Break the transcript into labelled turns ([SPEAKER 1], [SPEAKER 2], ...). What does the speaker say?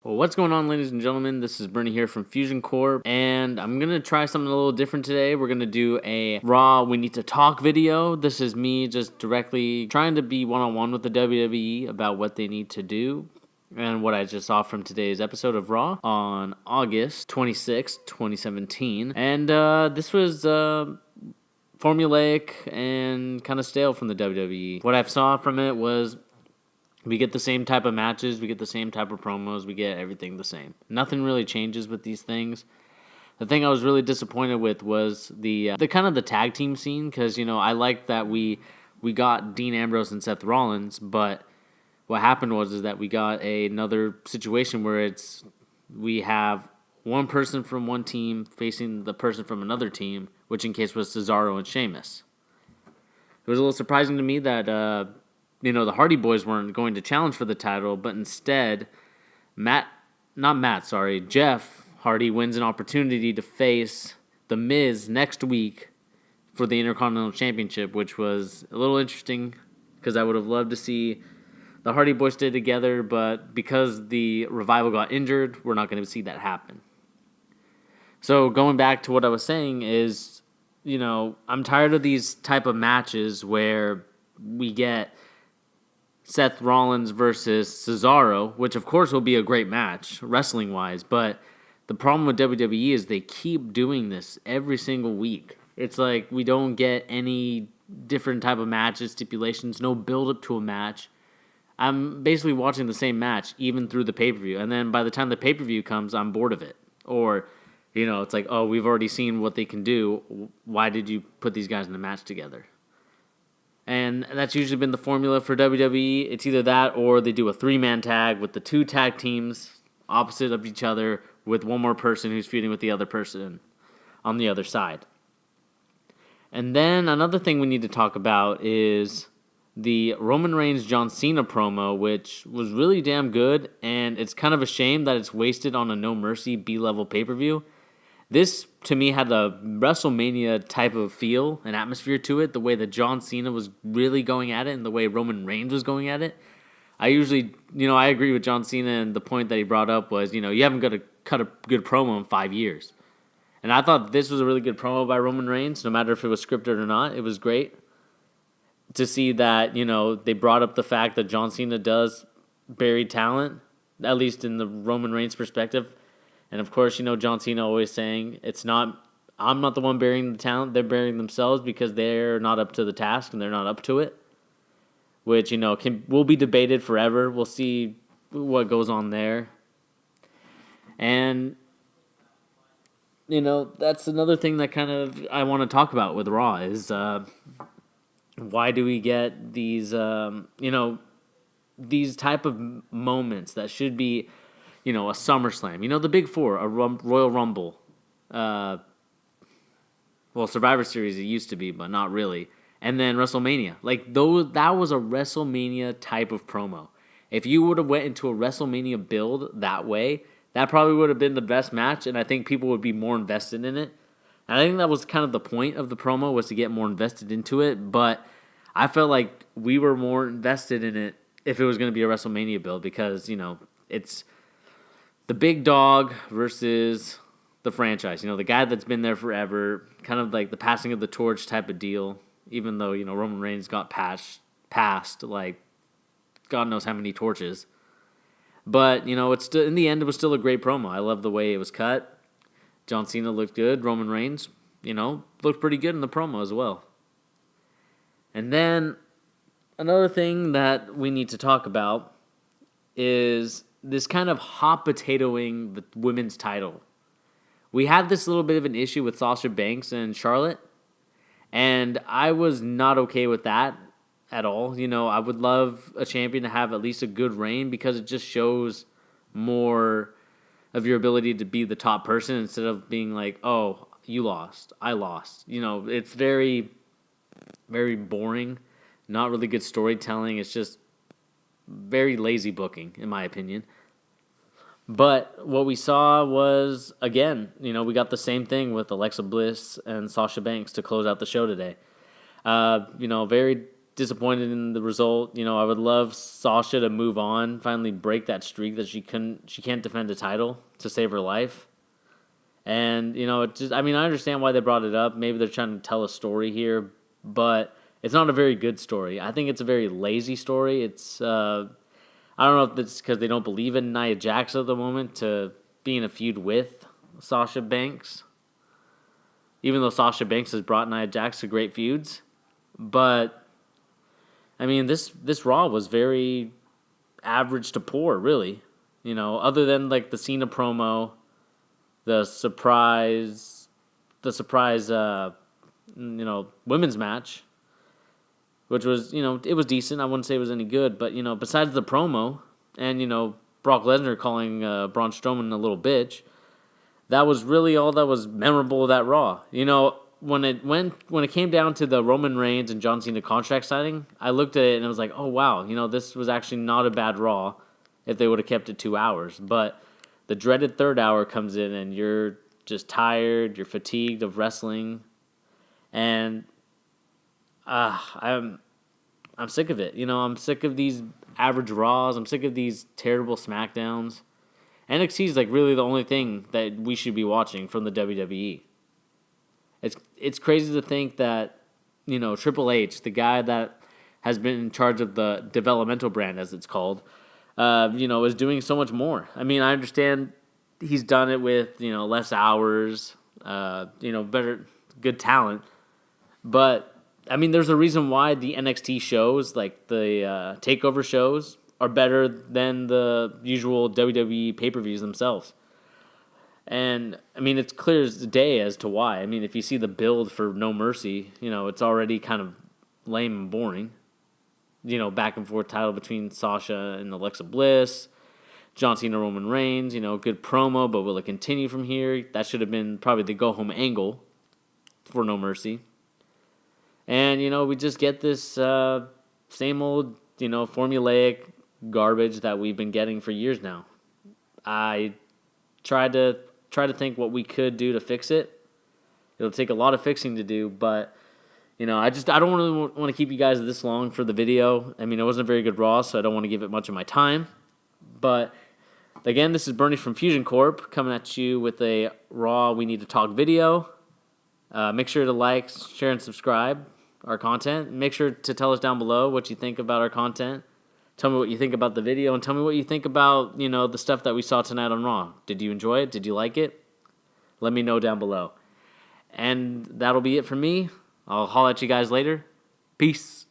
[SPEAKER 1] Well, what's going on, ladies and gentlemen? This is Bernie here from Fusion Corp, and I'm going to try something a little different today. We're going to do a Raw We Need to Talk video. This is me just directly trying to be one-on-one with the WWE about what they need to do and what I just saw from today's episode of Raw on August 26, 2017. And this was formulaic and kind of stale from the WWE. What I saw from it was we get the same type of matches, we get the same type of promos, we get everything the same. Nothing really changes with these things. The thing I was really disappointed with was the kind of the tag team scene, because I liked that we got Dean Ambrose and Seth Rollins, but what happened was that we got another situation where we have one person from one team facing the person from another team, which in case was Cesaro and Sheamus. It was a little surprising to me that the Hardy Boys weren't going to challenge for the title, but instead, Jeff Hardy wins an opportunity to face The Miz next week for the Intercontinental Championship, which was a little interesting because I would have loved to see the Hardy Boys stay together, but because the Revival got injured, we're not going to see that happen. So going back to what I was saying is, I'm tired of these type of matches where we get Seth Rollins versus Cesaro, which of course will be a great match, wrestling-wise, but the problem with WWE is they keep doing this every single week. It's like we don't get any different type of matches, stipulations, no build-up to a match. I'm basically watching the same match even through the pay-per-view, and then by the time the pay-per-view comes, I'm bored of it. Or, it's like, oh, we've already seen what they can do. Why did you put these guys in a match together? And that's usually been the formula for WWE. It's either that or they do a three-man tag with the two tag teams opposite of each other with one more person who's feuding with the other person on the other side. And then another thing we need to talk about is the Roman Reigns John Cena promo, which was really damn good, and it's kind of a shame that it's wasted on a No Mercy B-level pay-per-view. This, to me, had a WrestleMania type of feel and atmosphere to it, the way that John Cena was really going at it and the way Roman Reigns was going at it. I usually, I agree with John Cena, and the point that he brought up was, you haven't got to cut a good promo in 5 years. And I thought this was a really good promo by Roman Reigns, no matter if it was scripted or not. It was great to see that, they brought up the fact that John Cena does bury talent, at least in the Roman Reigns perspective. And of course, John Cena always saying, I'm not the one burying the talent, they're burying themselves because they're not up to the task and they're not up to it. Which, will be debated forever. We'll see what goes on there. And, that's another thing that kind of I want to talk about with Raw is why do we get these, these type of moments that should be, a SummerSlam, the Big Four, a Royal Rumble, Survivor Series it used to be, but not really, and then WrestleMania. That was a WrestleMania type of promo. If you would have went into a WrestleMania build that way, that probably would have been the best match, and I think people would be more invested in it. And I think that was kind of the point of the promo, was to get more invested into it, but I felt like we were more invested in it if it was going to be a WrestleMania build because, it's the big dog versus the franchise. The guy that's been there forever, kind of like the passing of the torch type of deal, even though, Roman Reigns got passed like God knows how many torches. But, it's still, in the end, it was still a great promo. I love the way it was cut. John Cena looked good. Roman Reigns, looked pretty good in the promo as well. And then another thing that we need to talk about is this kind of hot potatoing the women's title. We had this little bit of an issue with Sasha Banks and Charlotte, and I was not okay with that at all. I would love a champion to have at least a good reign because it just shows more of your ability to be the top person instead of being like, oh, you lost, I lost. It's very, very boring, not really good storytelling. It's just very lazy booking, in my opinion. But what we saw was, again, we got the same thing with Alexa Bliss and Sasha Banks to close out the show today. Very disappointed in the result. I would love Sasha to move on, finally break that streak that she can't defend a title to save her life. And, I understand why they brought it up. Maybe they're trying to tell a story here, but it's not a very good story. I think it's a very lazy story. It's, I don't know if it's because they don't believe in Nia Jax at the moment to be in a feud with Sasha Banks. Even though Sasha Banks has brought Nia Jax to great feuds. But, this Raw was very average to poor, really. Other than, the Cena promo, the surprise, women's match, which was, it was decent. I wouldn't say it was any good. But, besides the promo and, Brock Lesnar calling Braun Strowman a little bitch, that was really all that was memorable of that Raw. When it came down to the Roman Reigns and John Cena contract signing, I looked at it and I was like, oh, wow, this was actually not a bad Raw if they would have kept it 2 hours. But the dreaded third hour comes in and you're just tired, you're fatigued of wrestling, and I'm sick of it. I'm sick of these average Raws. I'm sick of these terrible SmackDowns. NXT is really the only thing that we should be watching from the WWE. It's crazy to think that, Triple H, the guy that has been in charge of the developmental brand, as it's called, is doing so much more. I understand he's done it with, less hours, better, good talent. But, there's a reason why the NXT shows, like the TakeOver shows, are better than the usual WWE pay-per-views themselves. And, it's clear as day as to why. If you see the build for No Mercy, it's already kind of lame and boring. Back and forth title between Sasha and Alexa Bliss, John Cena, Roman Reigns, good promo, but will it continue from here? That should have been probably the go-home angle for No Mercy. And, we just get this same old, formulaic garbage that we've been getting for years now. I tried to think what we could do to fix it. It'll take a lot of fixing to do, but I don't really want to keep you guys this long for the video. It wasn't a very good Raw, so I don't want to give it much of my time. But again, this is Bernie from Fusion Corp coming at you with a Raw We Need to Talk video. Make sure to like, share, and subscribe our content. Make sure to tell us down below what you think about our content. Tell me what you think about the video, and tell me what you think about, the stuff that we saw tonight on Raw. Did you enjoy it? Did you like it? Let me know down below. And that'll be it for me. I'll holler at you guys later. Peace.